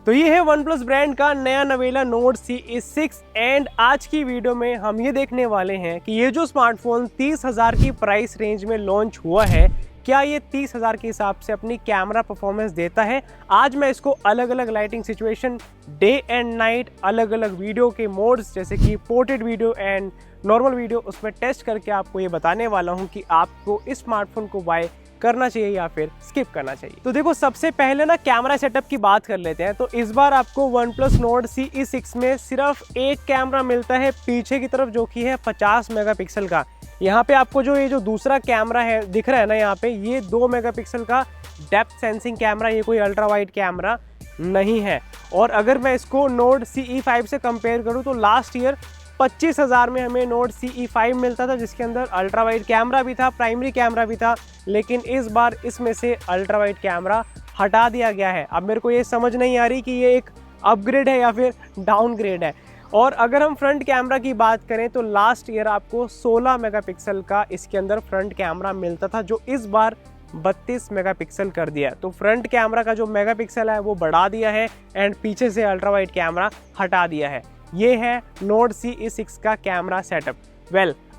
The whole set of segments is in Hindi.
तो ये है OnePlus ब्रांड का नया नवेला Nord CE6 एंड आज की वीडियो में हम ये देखने वाले हैं कि ये जो स्मार्टफोन 30,000 की प्राइस रेंज में लॉन्च हुआ है, क्या ये 30,000 के हिसाब से अपनी कैमरा परफॉर्मेंस देता है। आज मैं इसको अलग अलग lighting situation, day and night, अलग अलग वीडियो के मोड्स जैसे कि portrait video and normal video उसमें टेस्ट करके आपको ये बताने वाला हूँ कि आपको इस स्मार्टफोन को बाय करना चाहिए या फिर स्किप करना चाहिए। तो देखो, सबसे पहले ना कैमरा सेटअप की बात कर लेते हैं। तो इस बार आपको OnePlus Nord CE6 में सिर्फ एक कैमरा मिलता है पीछे की तरफ, जो कि है 50 मेगापिक्सल का। यहाँ पे आपको ये जो दूसरा कैमरा है दिख रहा है ना, यहाँ पे ये 2 मेगापिक्सल का डेप्थ सेंसिंग कैमरा, ये कोई अल्ट्रा वाइड कैमरा नहीं है। और अगर मैं इसको Nord CE5 से कंपेयर करूँ तो लास्ट ईयर 25,000 में हमें Nord CE5 मिलता था, जिसके अंदर अल्ट्रा वाइड कैमरा भी था, प्राइमरी कैमरा भी था। लेकिन इस बार इसमें से अल्ट्रा वाइड कैमरा हटा दिया गया है। अब मेरे को ये समझ नहीं आ रही कि ये एक अपग्रेड है या फिर डाउनग्रेड है। और अगर हम फ्रंट कैमरा की बात करें तो लास्ट ईयर आपको 16 मेगापिक्सल का इसके अंदर फ्रंट कैमरा मिलता था, जो इस बार 32 मेगापिक्सल कर दिया। तो फ्रंट कैमरा का जो मेगापिक्सल है वो बढ़ा दिया है एंड पीछे से अल्ट्रा वाइड कैमरा हटा दिया है। ये है Nord CE6 का कैमरा सेटअप।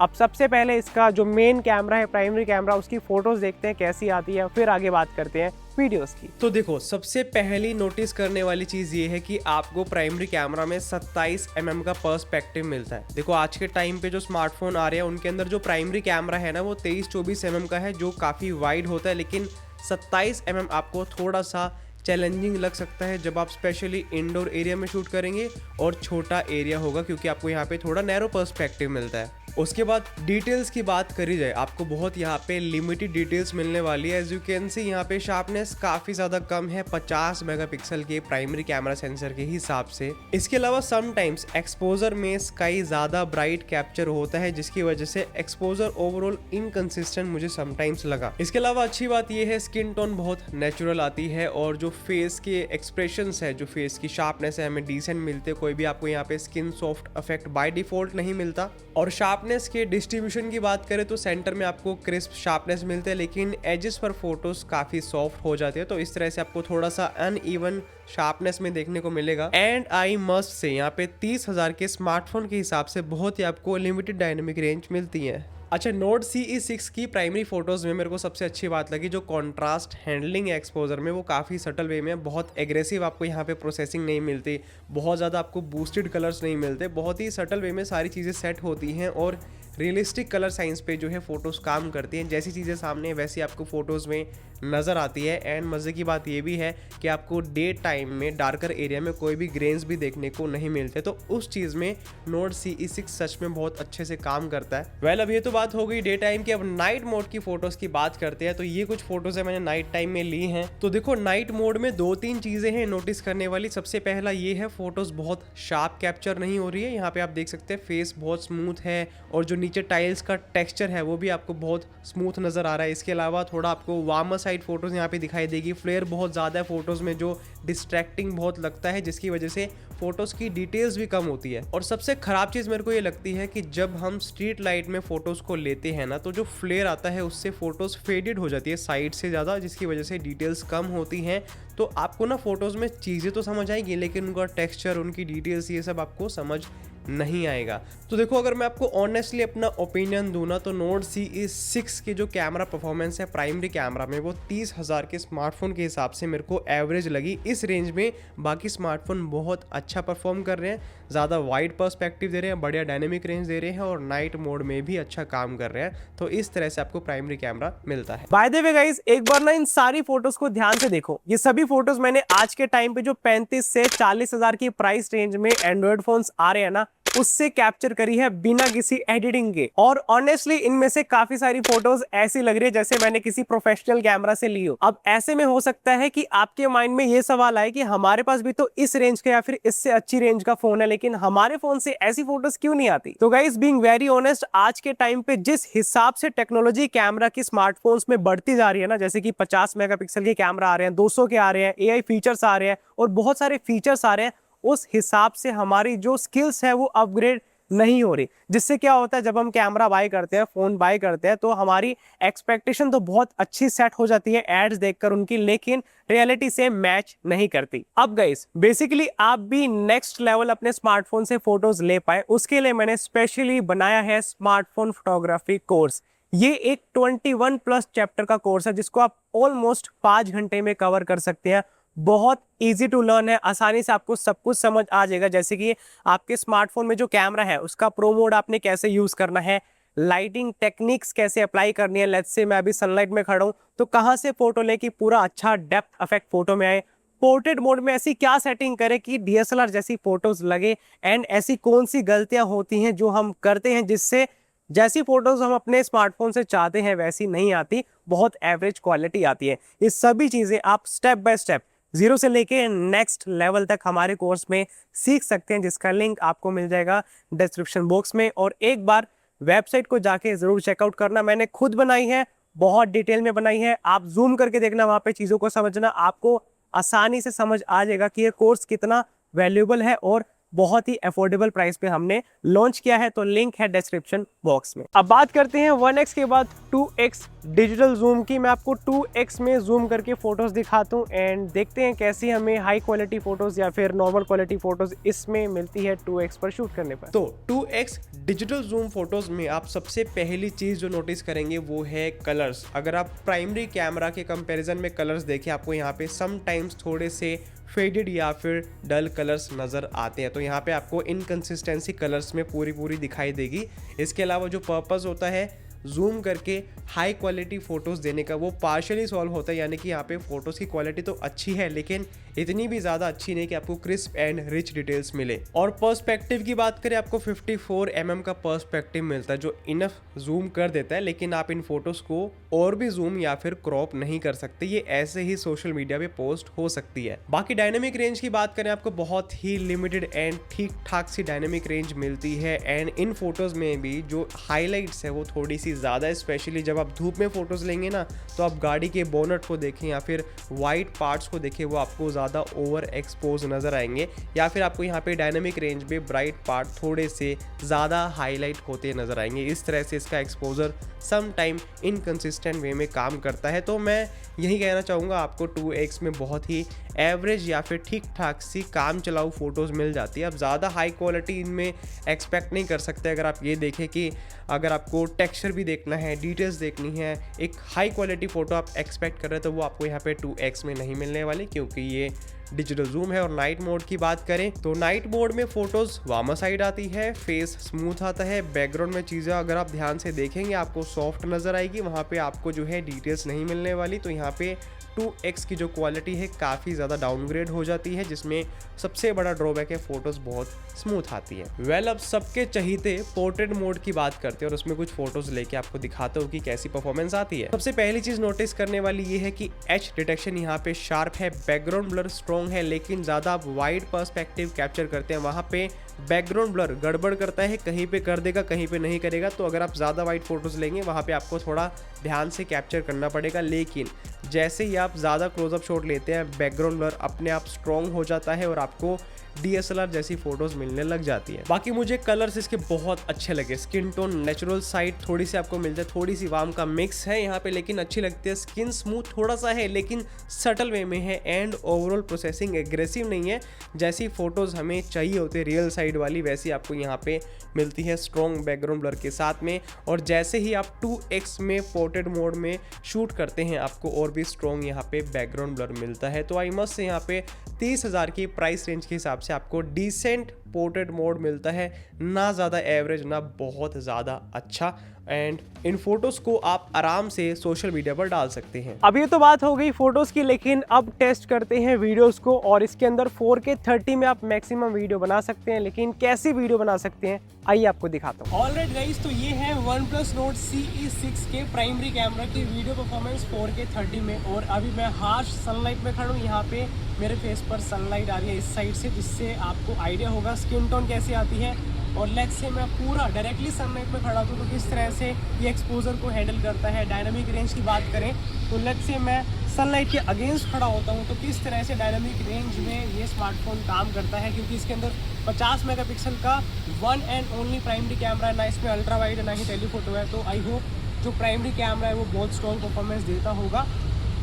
अब सबसे पहले इसका जो मेन कैमरा है, प्राइमरी कैमरा, उसकी फोटोज देखते हैं कैसी आती है, फिर आगे बात करते हैं वीडियोस की। तो देखो, सबसे पहली नोटिस करने वाली चीज ये है कि आपको प्राइमरी कैमरा में 27 mm का पर्सपेक्टिव मिलता है। देखो, आज के टाइम पे जो स्मार्टफोन आ रहे हैं उनके अंदर जो प्राइमरी कैमरा है ना वो 23-24 mm का है, जो काफी वाइड होता है। लेकिन 27 mm आपको थोड़ा सा चैलेंजिंग लग सकता है जब आप स्पेशली इंडोर एरिया में शूट करेंगे और छोटा एरिया होगा, क्योंकि आपको यहाँ पे थोड़ा नैरो पर्सपेक्टिव मिलता है। उसके बाद डिटेल्स की बात करी जाए, आपको बहुत यहाँ पे लिमिटेड डिटेल्स मिलने वाली है। एज यू कैन सी यहाँ पे शार्पनेस काफ़ी ज़्यादा कम है 50 मेगापिक्सल के प्राइमरी कैमरा सेंसर के हिसाब से। इसके अलावा समटाइम्स एक्सपोजर में स्काई ज़्यादा ब्राइट कैप्चर होता है, जिसकी वजह से एक्सपोजर ओवरऑल इनकंसिस्टेंट मुझे समटाइम्स लगा। इसके अलावा अच्छी बात यह है स्किन टोन बहुत नेचुरल आती है और जो फेस के एक्सप्रेशंस है, जो फेस की शार्पनेस है, हमें डिसेंट मिलते। कोई भी आपको यहाँ पे skin soft effect by default नहीं मिलता। और शार्पनेस के डिस्ट्रीब्यूशन की बात करें तो सेंटर में आपको क्रिस्प शार्पनेस मिलते हैं, लेकिन एजेस पर फोटोज काफी सॉफ्ट हो जाते हैं, तो इस तरह से आपको थोड़ा सा अनइवन शार्पनेस में देखने को मिलेगा। एंड आई मस्ट से यहाँ पे 30,000 के स्मार्टफोन के हिसाब से बहुत ही आपको लिमिटेड डायनेमिक रेंज मिलती है। अच्छा, Nord CE6 की प्राइमरी फोटोज में मेरे को सबसे अच्छी बात लगी जो कॉन्ट्रास्ट हैंडलिंग है एक्सपोजर में, वो काफ़ी सटल वे में, बहुत एग्रेसिव आपको यहाँ पे प्रोसेसिंग नहीं मिलती, बहुत ज़्यादा आपको बूस्टेड कलर्स नहीं मिलते, बहुत ही सटल वे में सारी चीज़ें सेट होती हैं और रियलिस्टिक कलर साइंस पे जो है फोटोज़ काम करती हैं। जैसी चीज़ें सामने वैसी आपको फोटोज़ में नज़र आती है। एंड मज़े की बात ये भी है कि आपको डे टाइम में डार्कर एरिया में कोई भी ग्रेन्स भी देखने को नहीं मिलते, तो उस चीज़ में Nord CE6 सच में बहुत अच्छे से काम करता है। अब ये तो बात हो गई डे टाइम की। अब नाइट मोड की फोटोज़ की बात करते हैं। तो ये कुछ फोटोज़ है मैंने नाइट टाइम में ली हैं। तो देखो, नाइट मोड में 2-3 चीज़ें हैं नोटिस करने वाली। सबसे पहला ये है फोटोज़ बहुत शार्प कैप्चर नहीं हो रही है। यहाँ पे आप देख सकते हैं फेस बहुत स्मूथ है और जो नीचे टाइल्स का टेक्सचर है वो भी आपको बहुत स्मूथ नज़र आ रहा है। इसके अलावा थोड़ा आपको वार्मर साइड फोटोज़ यहाँ पे दिखाई देगी। फ्लेयर बहुत ज़्यादा है फोटोज़ में, जो डिस्ट्रैक्टिंग बहुत लगता है, जिसकी वजह से फोटोज़ की डिटेल्स भी कम होती है। और सबसे ख़राब चीज़ मेरे को ये लगती है कि जब हम स्ट्रीट लाइट में फ़ोटोज़ को लेते हैं ना, तो जो फ्लेयर आता है उससे फ़ोटोज़ फेडेड हो जाती है साइड से ज़्यादा, जिसकी वजह से डिटेल्स कम होती हैं। तो आपको ना फ़ोटोज़ में चीज़ें तो समझ आएगी, लेकिन उनका टेक्सचर, उनकी डिटेल्स, ये सब आपको समझ नहीं आएगा। तो देखो, अगर मैं आपको ऑनेस्टली अपना ओपिनियन दूँ ना, तो Nord CE6 की जो कैमरा परफॉर्मेंस है प्राइमरी कैमरा में, वो 30,000 के स्मार्टफोन के हिसाब से मेरे को एवरेज लगी। इस रेंज में बाकी स्मार्टफोन बहुत अच्छा परफॉर्म कर रहे हैं, ज़्यादा वाइड पर्सपेक्टिव दे रहे हैं, बढ़िया डायनेमिक रेंज दे रहे हैं और नाइट मोड में भी अच्छा काम कर रहे हैं। तो इस तरह से आपको प्राइमरी कैमरा मिलता है। बाय द वे गाइस, एक बार ना इन सारी फोटोज को ध्यान से देखो। ये सभी फोटोज मैंने आज के टाइम पे जो 35 से 40,000 की प्राइस रेंज में एंड्रॉइड फोन्स आ रहे हैं ना, उससे कैप्चर करी है बिना किसी एडिटिंग के। और ऑनेस्टली इनमें से काफी सारी फोटोज ऐसी लग रही है जैसे मैंने किसी प्रोफेशनल कैमरा से ली हो। अब ऐसे में हो सकता है कि आपके माइंड में ये सवाल आए कि हमारे पास भी तो इस रेंज का या फिर इससे अच्छी रेंज का फोन है, लेकिन हमारे फोन से ऐसी फोटोज क्यों नहीं आती। तो गाइस, बीइंग वेरी ऑनेस्ट, आज के टाइम पे जिस हिसाब से टेक्नोलॉजी कैमरा की स्मार्टफोन्स में बढ़ती जा रही है ना, जैसे कि 50 मेगापिक्सल के कैमरा आ रहे हैं, 200 के आ रहे हैं, AI फीचर्स आ रहे हैं और बहुत सारे फीचर्स आ रहे हैं, उस हिसाब से हमारी जो स्किल्स है वो अपग्रेड नहीं हो रही। जिससे क्या होता है, जब हम कैमरा बाय करते हैं, फोन बाय करते हैं, तो हमारी एक्सपेक्टेशन तो बहुत अच्छी सेट हो जाती है एड्स देखकर उनकी, लेकिन रियलिटी से मैच नहीं करती। अब गाइस बेसिकली आप भी नेक्स्ट लेवल अपने स्मार्टफोन से फोटोज ले पाए, उसके लिए मैंने स्पेशली बनाया है स्मार्टफोन फोटोग्राफी कोर्स। ये एक 21 प्लस चैप्टर का कोर्स है जिसको आप ऑलमोस्ट 5 घंटे में कवर कर सकते हैं। बहुत इजी टू लर्न है, आसानी से आपको सब कुछ समझ आ जाएगा। जैसे कि आपके स्मार्टफोन में जो कैमरा है उसका प्रो मोड आपने कैसे यूज करना है, लाइटिंग टेक्निक्स कैसे अप्लाई करनी है। लेट्स से मैं अभी सनलाइट में खड़ा हूं तो कहां से फोटो लेके पूरा अच्छा डेप्थ इफेक्ट फोटो में आए, पोर्ट्रेट मोड में ऐसी क्या सेटिंग करें कि डीएसएलआर जैसी फोटोज लगे, एंड ऐसी कौन सी गलतियां होती हैं जो हम करते हैं जिससे जैसी फोटोज हम अपने स्मार्टफोन से चाहते हैं वैसी नहीं आती, बहुत एवरेज क्वालिटी आती है। ये सभी चीजें आप स्टेप बाय स्टेप जीरो से लेके नेक्स्ट लेवल तक हमारे कोर्स में सीख सकते हैं, जिसका लिंक आपको मिल जाएगा डिस्क्रिप्शन बॉक्स में। और एक बार वेबसाइट को जाके जरूर चेकआउट करना, मैंने खुद बनाई है, बहुत डिटेल में बनाई है। आप जूम करके देखना, वहां पे चीजों को समझना, आपको आसानी से समझ आ जाएगा कि ये कोर्स कितना वैल्यूएबल है और बहुत ही अफोर्डेबल प्राइस पे हमने लॉन्च किया है। तो लिंक है डिस्क्रिप्शन बॉक्स में। अब बात करते हैं 1x के बाद 2x डिजिटल जूम की। मैं आपको 2x में जूम करके फोटोज दिखाता हूँ एंड देखते हैं कैसी हमें हाई क्वालिटी फोटोज या फिर नॉर्मल क्वालिटी फोटोज इसमें मिलती है 2x पर शूट करने पर। तो 2x डिजिटल जूम फोटोज में आप सबसे पहली चीज जो नोटिस करेंगे वो है कलर्स। अगर आप प्राइमरी कैमरा के कंपैरिजन में कलर्स देखें, आपको यहाँ पे समटाइम्स थोड़े से फेडेड या फिर डल कलर्स नज़र आते हैं। तो यहाँ पे आपको इनकंसिस्टेंसी कलर्स में पूरी दिखाई देगी। इसके अलावा जो पर्पस होता है जूम करके हाई क्वालिटी फ़ोटोज़ देने का, वो पार्शियली सॉल्व होता है। यानी कि यहाँ पे फ़ोटोज़ की क्वालिटी तो अच्छी है लेकिन इतनी भी ज़्यादा अच्छी नहीं कि आपको क्रिस्प एंड रिच डिटेल्स मिले। और पर्सपेक्टिव की बात करें, आपको 54 mm का पर्सपेक्टिव मिलता है जो इनफ जूम कर देता है, लेकिन आप इन फोटोज़ को और भी जूम या फिर क्रॉप नहीं कर सकते। ये ऐसे ही सोशल मीडिया पे पोस्ट हो सकती है। बाकी डायनेमिक रेंज की बात करें, आपको बहुत ही लिमिटेड एंड ठीक ठाक सी डायनेमिक रेंज मिलती है। एंड इन फोटोज़ में भी जो हाईलाइट्स है वो थोड़ी सी ज़्यादा है, स्पेशली जब आप धूप में फोटोज़ लेंगे ना, तो आप गाड़ी के बोनट को देखें या फिर वाइट पार्ट्स को देखें, वो आपको ज़्यादा ओवर एक्सपोज नज़र आएंगे। या फिर आपको यहाँ पे डायनेमिक रेंज में ब्राइट पार्ट थोड़े से ज़्यादा हाईलाइट होते नज़र आएंगे। इस तरह से इसका एक्सपोजर सम टाइम इनकंसिस्टेंट वे में काम करता है। तो मैं यही कहना चाहूँगा, आपको 2x में बहुत ही एवरेज या फिर ठीक ठाक सी काम चलाऊ फ़ोटोज़ मिल जाती है। आप ज़्यादा हाई क्वालिटी इनमें एक्सपेक्ट नहीं कर सकते। अगर आप ये देखें कि अगर आपको टेक्सचर भी देखना है, डिटेल्स देखनी है, एक हाई क्वालिटी फ़ोटो आप एक्सपेक्ट कर रहे हैं, तो वो आपको यहाँ पे 2x में नहीं मिलने वाली, क्योंकि ये डिजिटल जूम है। और नाइट मोड की बात करें तो नाइट मोड में फोटोज वार्मर साइड आती है, फेस स्मूथ आता है, बैकग्राउंड में चीज़ें अगर आप ध्यान से देखेंगे आपको सॉफ्ट नज़र आएगी, वहाँ पे आपको जो है डिटेल्स नहीं मिलने वाली। तो यहाँ पे 2x की जो क्वालिटी है काफ़ी ज़्यादा डाउनग्रेड हो जाती है, जिसमें सबसे बड़ा ड्रॉबैक है फोटोज़ बहुत स्मूथ आती है। वेल अब सबके चहीते पोर्ट्रेट मोड की बात करते हैं और उसमें कुछ फोटोज़ लेके आपको दिखाता हूँ कि कैसी परफॉर्मेंस आती है। सबसे पहली चीज़ नोटिस करने वाली ये है कि एच डिटेक्शन यहाँ पे शार्प है, बैकग्राउंड ब्लर स्ट्रॉन्ग है, लेकिन ज़्यादा आप वाइड पर्सपेक्टिव कैप्चर करते हैं वहाँ पे बैकग्राउंड ब्लर गड़बड़ करता है, कहीं पे कर देगा कहीं पे नहीं करेगा। तो अगर आप ज़्यादा वाइड फोटोज़ लेंगे वहाँ पे आपको थोड़ा ध्यान से कैप्चर करना पड़ेगा, लेकिन जैसे ही आप ज़्यादा क्लोजअप शॉट लेते हैं बैकग्राउंड ब्लर अपने आप स्ट्रॉन्ग हो जाता है और आपको DSLR जैसी फोटोज मिलने लग जाती है। बाकी मुझे कलर्स इसके बहुत अच्छे लगे। स्किन टोन नेचुरल साइड थोड़ी सी आपको मिलता है, थोड़ी सी वार्म का मिक्स है यहाँ पे, लेकिन अच्छी लगती है। स्किन स्मूथ थोड़ा सा है लेकिन सटल वे में है, एंड ओवरऑल प्रोसेसिंग एग्रेसिव नहीं है। जैसी फोटोज हमें चाहिए होती है रियल साइड वाली, वैसी आपको यहाँ पे मिलती है स्ट्रॉन्ग बैकग्राउंड ब्लर के साथ में। और जैसे ही आप 2x में पोर्ट्रेट मोड में शूट करते हैं आपको और भी स्ट्रॉन्ग यहाँ पे बैकग्राउंड ब्लर मिलता है। तो आई मस्ट से यहाँ पे 30,000 की प्राइस रेंज के हिसाब से आपको डिसेंट पोर्ट्रेट मोड मिलता है, ना ज़्यादा एवरेज ना बहुत ज़्यादा अच्छा। एंड इन फोटोज़ को आप आराम से सोशल मीडिया पर डाल सकते हैं। अब ये तो बात हो गई फोटोज़ की, लेकिन अब टेस्ट करते हैं वीडियोज़ को। और इसके अंदर 4K 30 में आप मैक्सिमम वीडियो बना सकते हैं, लेकिन कैसी वीडियो बना सकते हैं आइए आपको दिखाता हूँ। ऑलराइट गाइस, तो ये है OnePlus Nord CE6 के प्राइमरी कैमरा की वीडियो परफॉर्मेंस 4K 30 में। और अभी मैं हार्श सनलाइट में खड़ा हूँ, यहाँ पे मेरे फेस पर सनलाइट आ रही है इस साइड से, जिससे आपको आइडिया होगा स्किन टोन कैसी आती है। और लेट्स से मैं पूरा डायरेक्टली सनलाइट में खड़ा हूँ तो किस तरह से ये एक्सपोजर को हैंडल करता है। डायनामिक रेंज की बात करें तो लेट्स से मैं सनलाइट के अगेंस्ट खड़ा होता हूँ तो किस तरह से डायनामिक रेंज में ये स्मार्टफोन काम करता है, क्योंकि इसके अंदर 50 मेगापिक्सल का one and only primary camera है, ना इसमें अल्ट्रा वाइड है ना ही टेलीफोटो है। तो आई होप जो प्राइमरी कैमरा है वो बहुत स्ट्रॉन्ग परफॉर्मेंस देता होगा।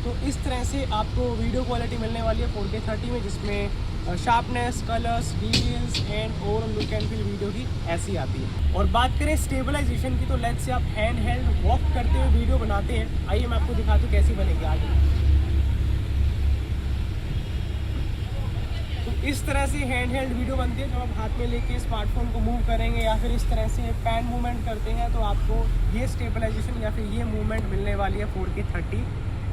तो इस तरह से आपको वीडियो क्वालिटी मिलने वाली है 4K 30 में, जिसमें sharpness, colours, details and overall look and feel video की ऐसी आती है। और बात करें स्टेबलाइजेशन की, तो लेट्स से आप हैंड हेल्ड वॉक करते हुए वीडियो बनाते हैं। आइए मैं आपको दिखाता हूँ कैसी बनेगी आगे। तो इस तरह से हैंड हेल्ड वीडियो बनती है जब आप हाथ में लेके स्मार्टफोन को मूव करेंगे या फिर इस तरह से पैन मूवमेंट करते हैं, तो आपको ये स्टेबलाइजेशन या फिर ये मूवमेंट मिलने वाली है 4K 30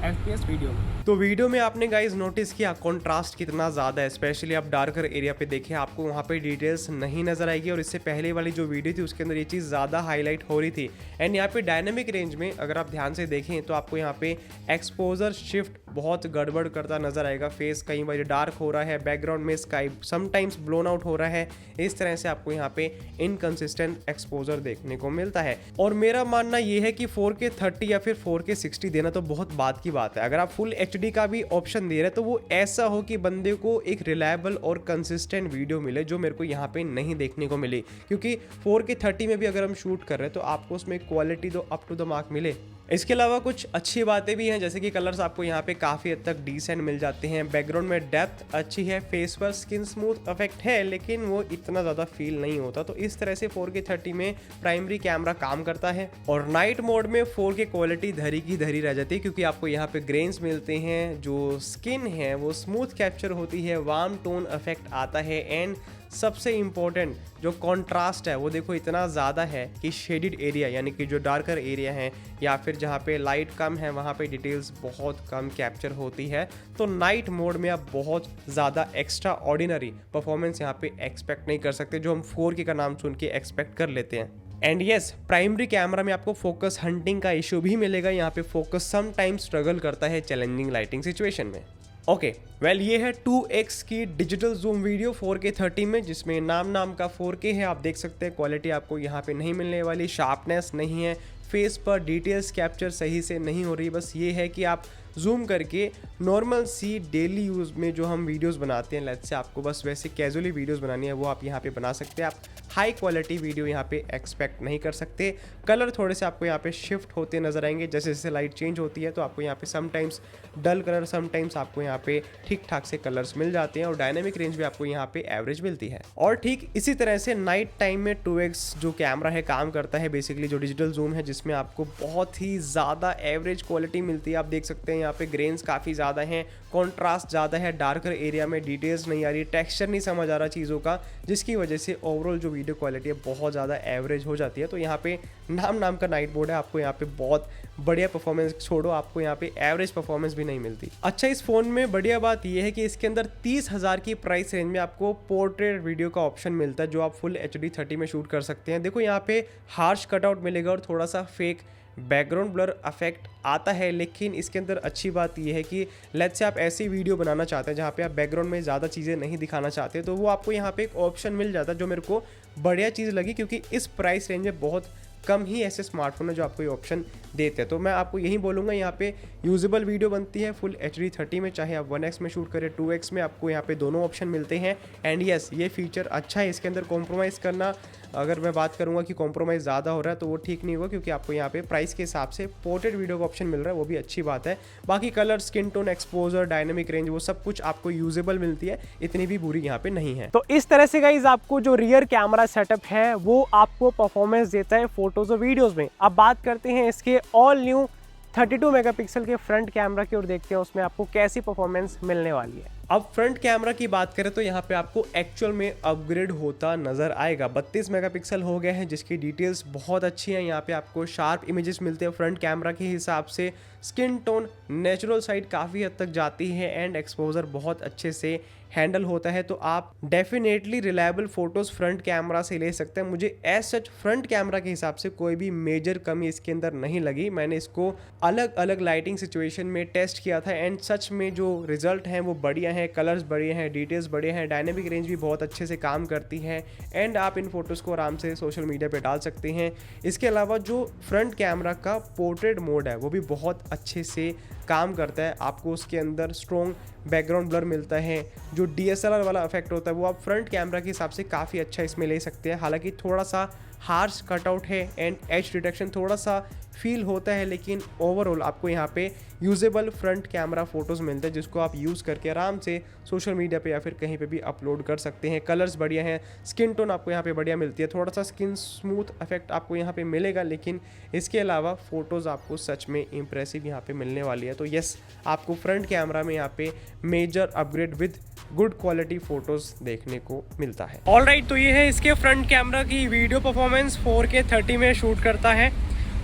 FPS वीडियो में। तो वीडियो में आपने गाइज नोटिस किया कॉन्ट्रास्ट कितना ज़्यादा है, स्पेशली आप डार्कर एरिया पे देखें आपको वहाँ पे डिटेल्स नहीं नजर आएगी। और इससे पहले वाली जो वीडियो थी उसके अंदर ये चीज़ ज़्यादा हाईलाइट हो रही थी। एंड यहाँ पे डायनेमिक रेंज में अगर आप ध्यान से देखें तो आपको यहाँ पे एक्सपोजर शिफ्ट बहुत गड़बड़ करता नजर आएगा। फेस कई बार डार्क हो रहा है, बैकग्राउंड में स्काई समटाइम्स ब्लोन आउट हो रहा है। इस तरह से आपको यहाँ पे इनकंसिस्टेंट एक्सपोजर देखने को मिलता है। और मेरा मानना यह है कि 4K 30 या फिर 4K 60 देना तो बहुत बात की बात है। अगर आप फुल HD का भी ऑप्शन दे रहे हैं तो वो ऐसा हो कि बंदे को एक रिलायबल और कंसिस्टेंट वीडियो मिले, जो मेरे को यहाँ पे नहीं देखने को मिली। क्योंकि 4K 30 में भी अगर हम शूट कर रहे हैं तो आपको उसमें क्वालिटी तो अप टू द मार्क मिले। इसके अलावा कुछ अच्छी बातें भी हैं, जैसे कि कलर्स आपको यहाँ पे काफ़ी हद तक डिसेंट मिल जाते हैं। बैकग्राउंड में डेप्थ अच्छी है, फेस पर स्किन स्मूथ इफेक्ट है, लेकिन वो इतना ज़्यादा फील नहीं होता। तो इस तरह से 4K 30 में प्राइमरी कैमरा काम करता है। और नाइट मोड में 4K क्वालिटी धरी की धरी रह जाती है, क्योंकि आपको यहाँ पे ग्रेन्स मिलते हैं, जो स्किन है वो स्मूथ कैप्चर होती है, वार्म टोन इफेक्ट आता है। एंड सबसे इम्पोर्टेंट जो कंट्रास्ट है वो देखो इतना ज़्यादा है कि शेडिड एरिया यानी कि जो डार्कर एरिया है या फिर जहाँ पे लाइट कम है वहाँ पे डिटेल्स बहुत कम कैप्चर होती है। तो नाइट मोड में आप बहुत ज़्यादा एक्स्ट्रा ऑर्डिनरी परफॉर्मेंस यहाँ पे एक्सपेक्ट नहीं कर सकते, जो हम 4K का नाम सुन के एक्सपेक्ट कर लेते हैं। एंड यस, प्राइमरी कैमरा में आपको फोकस हंटिंग का इशू भी मिलेगा। यहाँ पे फोकस समटाइम्स स्ट्रगल करता है चैलेंजिंग लाइटिंग सिचुएशन में। ओके वेल, ये है 2x की डिजिटल जूम वीडियो 4K 30 में, जिसमें नाम का 4K है। आप देख सकते हैं क्वालिटी आपको यहाँ पे नहीं मिलने वाली, शार्पनेस नहीं है, फेस पर डिटेल्स कैप्चर सही से नहीं हो रही। बस ये है कि आप जूम करके नॉर्मल सी डेली यूज़ में जो हम वीडियोस बनाते हैं, लेट्स से आपको बस वैसे कैजुअली वीडियोस बनानी है, वो आप यहाँ पे बना सकते हैं। आप हाई क्वालिटी वीडियो यहाँ पे एक्सपेक्ट नहीं कर सकते। कलर थोड़े से आपको यहाँ पे शिफ्ट होते नजर आएंगे, जैसे जैसे लाइट चेंज होती है तो आपको यहाँ पे समटाइम्स डल कलर, समटाइम्स आपको यहाँ पे ठीक ठाक से कलर्स मिल जाते हैं। और डायनेमिक रेंज भी आपको यहाँ पे एवरेज मिलती है। और ठीक इसी तरह से नाइट टाइम में 2x जो कैमरा है काम करता है, बेसिकली जो डिजिटल जूम है, जिसमें आपको बहुत ही ज़्यादा एवरेज क्वालिटी मिलती है। आप देख सकते हैं यहाँ पे ग्रेन्स काफ़ी ज़्यादा हैं, कॉन्ट्रास्ट ज़्यादा है, डार्कर एरिया में डिटेल्स नहीं आ रही, टेक्सचर नहीं समझ आ रहा चीज़ों का, जिसकी वजह से ओवरऑल जो वीडियो क्वालिटी है बहुत ज़्यादा एवरेज हो जाती है। तो यहाँ पे नाम का नाइट मोड है, आपको यहाँ पे बहुत बढ़िया परफॉर्मेंस छोड़ो, आपको यहाँ पे एवरेज परफॉर्मेंस भी नहीं मिलती। अच्छा, इस फ़ोन में बढ़िया बात यह है कि इसके अंदर 30,000 की प्राइस रेंज में आपको पोर्ट्रेट वीडियो का ऑप्शन मिलता है, जो आप फुल HD 30 में शूट कर सकते हैं। देखो यहाँ पे हार्श कटआउट मिलेगा और थोड़ा सा फेक बैकग्राउंड ब्लर इफेक्ट आता है, लेकिन इसके अंदर अच्छी बात यह है कि लेट्स से आप ऐसी वीडियो बनाना चाहते हैं जहाँ पे आप बैकग्राउंड में ज़्यादा चीज़ें नहीं दिखाना चाहते, तो वो आपको यहाँ पे एक ऑप्शन मिल जाता है, जो मेरे को बढ़िया चीज़ लगी, क्योंकि इस प्राइस रेंज में बहुत कम ही ऐसे स्मार्टफोन है जो आपको ये ऑप्शन देते हैं। तो मैं आपको यही बोलूँगा, यहाँ पे यूजेबल वीडियो बनती है फुल HD 30 में, चाहे आप 1x में शूट करें 2x में, आपको यहाँ पे दोनों ऑप्शन मिलते हैं। एंड यस, ये फीचर अच्छा है। इसके अंदर कॉम्प्रोमाइज़ करना, अगर मैं बात करूँगा कि कॉम्प्रोमाइज़ ज़्यादा हो रहा है तो वो ठीक नहीं होगा, क्योंकि आपको यहाँ पे प्राइस के हिसाब से पोर्ट्रेट वीडियो का ऑप्शन मिल रहा है, वो भी अच्छी बात है। बाकी colour, skin tone, exposure, dynamic range, वो सब कुछ आपको यूजेबल मिलती है, इतनी भी बुरी यहाँ पे नहीं है। तो इस तरह से गाइज आपको जो रियर कैमरा सेटअप है वो आपको परफॉर्मेंस देता है फोटोज और वीडियोज में। अब बात करते हैं इसके ऑल न्यू 32 मेगापिक्सल के फ्रंट कैमरा की, और देखते हैं उसमें आपको कैसी परफॉर्मेंस मिलने वाली है। अब फ्रंट कैमरा की बात करें तो यहाँ पे आपको एक्चुअल में अपग्रेड होता नजर आएगा। 32 मेगापिक्सल हो गया है, जिसकी डिटेल्स बहुत अच्छी हैं। यहाँ पे आपको शार्प इमेजेस मिलते हैं फ्रंट कैमरा के हिसाब से, स्किन टोन नेचुरल साइड काफ़ी हद तक जाती है, एंड एक्सपोजर बहुत अच्छे से हैंडल होता है। तो आप definitely reliable photos front camera से ले सकते हैं। मुझे एज सच फ्रंट कैमरा के हिसाब से कोई भी मेजर कमी इसके अंदर नहीं लगी। मैंने इसको अलग अलग लाइटिंग सिचुएशन में टेस्ट किया था, एंड सच में जो रिजल्ट हैं वो बढ़िया हैं, कलर्स बढ़िया हैं, डिटेल्स बढ़िया हैं, डायनेमिक रेंज भी बहुत अच्छे से काम करती है, एंड आप इन फोटोज़ को आराम से सोशल मीडिया पे डाल सकते हैं। इसके अलावा जो फ्रंट कैमरा का पोर्ट्रेट मोड है वो भी बहुत अच्छे से काम करता है। आपको उसके अंदर स्ट्रॉन्ग बैकग्राउंड ब्लर मिलता है, जो DSLR वाला इफेक्ट होता है वो आप फ्रंट कैमरा के हिसाब से काफ़ी अच्छा इसमें ले सकते हैं। हालांकि थोड़ा सा हार्श कटआउट है एंड एज डिटेक्शन थोड़ा सा फील होता है, लेकिन ओवरऑल आपको यहाँ पे यूजेबल फ्रंट कैमरा फ़ोटोज़ मिलते हैं जिसको आप यूज़ करके आराम से सोशल मीडिया पे या फिर कहीं पे भी अपलोड कर सकते हैं। कलर्स बढ़िया हैं, स्किन टोन आपको यहाँ पे बढ़िया मिलती है, थोड़ा सा स्किन स्मूथ इफेक्ट आपको यहाँ पे मिलेगा, लेकिन इसके अलावा फ़ोटोज़ आपको सच में इंप्रेसिव यहाँ पे मिलने वाली है। तो यस, आपको फ्रंट कैमरा में यहाँ पे major upgrade with good quality photos देखने को मिलता है। ऑलराइट, तो ये है इसके फ्रंट कैमरा की वीडियो परफॉर्मेंस। 4K 30 में शूट करता है।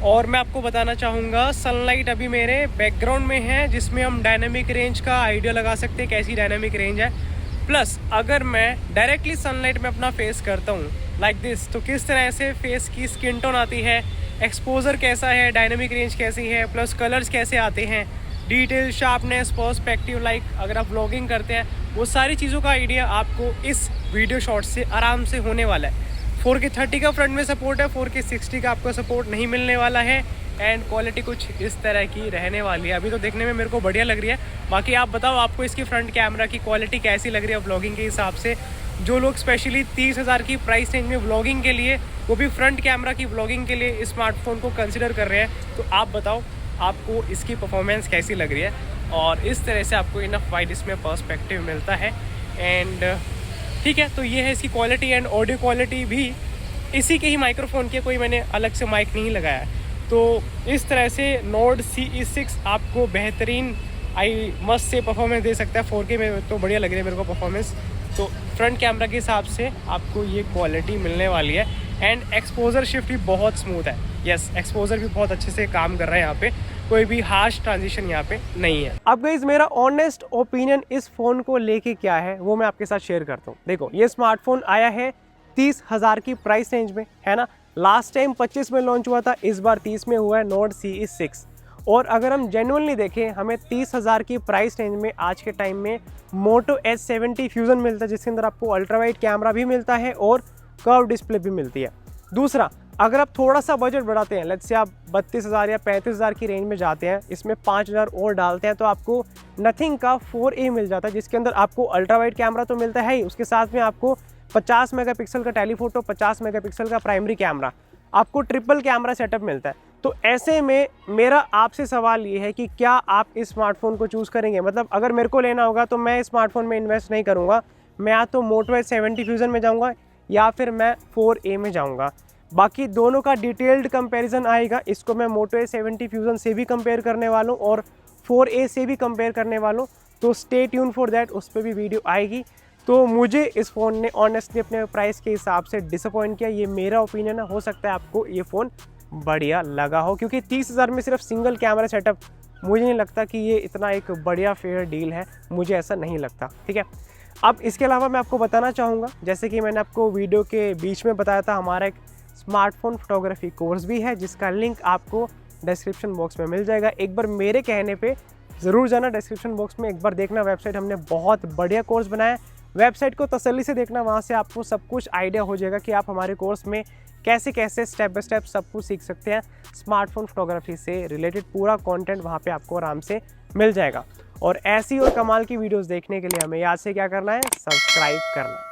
और मैं आपको बताना चाहूँगा, सनलाइट अभी मेरे बैकग्राउंड में है, जिसमें हम डायनामिक रेंज का आइडिया लगा सकते हैं कैसी डायनामिक रेंज है। प्लस अगर मैं डायरेक्टली सनलाइट में अपना फेस करता हूँ लाइक दिस, तो किस तरह से फेस की स्किन टोन आती है, एक्सपोजर कैसा है, डायनामिक रेंज कैसी है, प्लस कलर्स कैसे आते हैं, डिटेल, शार्पनेस, पर्सपेक्टिव, लाइक अगर आप व्लॉगिंग करते हैं, वो सारी चीज़ों का आइडिया आपको इस वीडियो शॉट से आराम से होने वाला है। 4K 30 का फ्रंट में सपोर्ट है, 4K 60 का आपको सपोर्ट नहीं मिलने वाला है एंड क्वालिटी कुछ इस तरह की रहने वाली है। अभी तो देखने में मेरे को बढ़िया लग रही है, बाकी आप बताओ आपको इसकी फ्रंट कैमरा की क्वालिटी कैसी लग रही है व्लॉगिंग के हिसाब से। जो लोग स्पेशली 30,000 की प्राइस रेंज में व्लॉगिंग के लिए, वो भी फ्रंट कैमरा की व्लॉगिंग के लिए इस स्मार्टफोन को कंसिडर कर रहे हैं, तो आप बताओ आपको इसकी परफॉर्मेंस कैसी लग रही है। और इस तरह से आपको इनफ वाइड इसमें पर्सपेक्टिव मिलता है एंड ठीक है। तो ये है इसकी क्वालिटी एंड ऑडियो क्वालिटी भी इसी के ही माइक्रोफोन के, कोई मैंने अलग से माइक नहीं लगाया है। तो इस तरह से Nord CE6 आपको बेहतरीन आई मस्ट से परफॉर्मेंस दे सकता है। 4K में तो बढ़िया लग रही है मेरे को परफॉर्मेंस। तो फ्रंट कैमरा के हिसाब से आपको ये क्वालिटी मिलने वाली है एंड एक्सपोजर शिफ्ट भी बहुत स्मूथ है। यस, एक्सपोजर भी बहुत अच्छे से काम कर रहा है, यहाँ पे कोई भी हार्श ट्रांजिशन यहाँ पे नहीं है। अब गाइस, मेरा ऑनेस्ट ओपिनियन इस फ़ोन को लेके क्या है वो मैं आपके साथ शेयर करता हूँ। देखो, ये स्मार्टफोन आया है 30,000 की प्राइस रेंज में, है ना। लास्ट टाइम 25 में लॉन्च हुआ था, इस बार 30 में हुआ है Nord CE6। और अगर हम जेन्युइनली देखें, हमें 30,000 की प्राइस रेंज में आज के टाइम में Moto H70 फ्यूज़न मिलता है, जिसके अंदर आपको अल्ट्रा वाइड कैमरा भी मिलता है और कर्व डिस्प्ले भी मिलती है। दूसरा, अगर आप थोड़ा सा बजट बढ़ाते हैं, लेट्स से आप 32,000 या 35,000 की रेंज में जाते हैं, इसमें 5,000 और डालते हैं, तो आपको नथिंग का 4A मिल जाता है, जिसके अंदर आपको अल्ट्रा वाइड कैमरा तो मिलता है ही, उसके साथ में आपको 50 मेगापिक्सल का टेलीफोटो, 50 मेगापिक्सल का प्राइमरी कैमरा, आपको ट्रिपल कैमरा सेटअप मिलता है। तो ऐसे में मेरा आपसे सवाल ये है कि क्या आप इस स्मार्टफोन को चूज़ करेंगे? मतलब अगर मेरे को लेना होगा तो मैं इस स्मार्टफोन में इन्वेस्ट नहीं करूँगा, मैं या तो Moto H70 फ्यूज़न में जाऊँगा या फिर मैं 4A में जाऊँगा। बाकी दोनों का डिटेल्ड कंपैरिजन आएगा, इसको मैं Moto H70 फ्यूज़न से भी कंपेयर करने वाला हूँ और 4A से भी कंपेयर करने वाला हूँ, तो स्टे ट्यून फॉर दैट, उस पर भी वीडियो आएगी। तो मुझे इस फ़ोन ने ऑनेस्टली अपने प्राइस के हिसाब से डिसअपॉइंट किया, ये मेरा ओपिनियन है। हो सकता है आपको ये फ़ोन बढ़िया लगा हो, क्योंकि 30,000 में सिर्फ सिंगल कैमरा सेटअप, मुझे नहीं लगता कि ये इतना एक बढ़िया फेयर डील है, मुझे ऐसा नहीं लगता, ठीक है। अब इसके अलावा मैं आपको बताना चाहूँगा, जैसे कि मैंने आपको वीडियो के बीच में बताया था, हमारा एक स्मार्टफोन फोटोग्राफी कोर्स भी है, जिसका लिंक आपको डिस्क्रिप्शन बॉक्स में मिल जाएगा। एक बार मेरे कहने पे ज़रूर जाना डिस्क्रिप्शन बॉक्स में, एक बार देखना वेबसाइट, हमने बहुत बढ़िया कोर्स बनाया है। वेबसाइट को तसल्ली से देखना, वहाँ से आपको सब कुछ आइडिया हो जाएगा कि आप हमारे कोर्स में कैसे कैसे स्टेप बाय स्टेप सब कुछ सीख सकते हैं। स्मार्टफोन फोटोग्राफी से रिलेटेड पूरा कंटेंट वहाँ पे आपको आराम से मिल जाएगा। और ऐसी और कमाल की वीडियोस देखने के लिए हमें याद से क्या करना है, सब्सक्राइब करना है।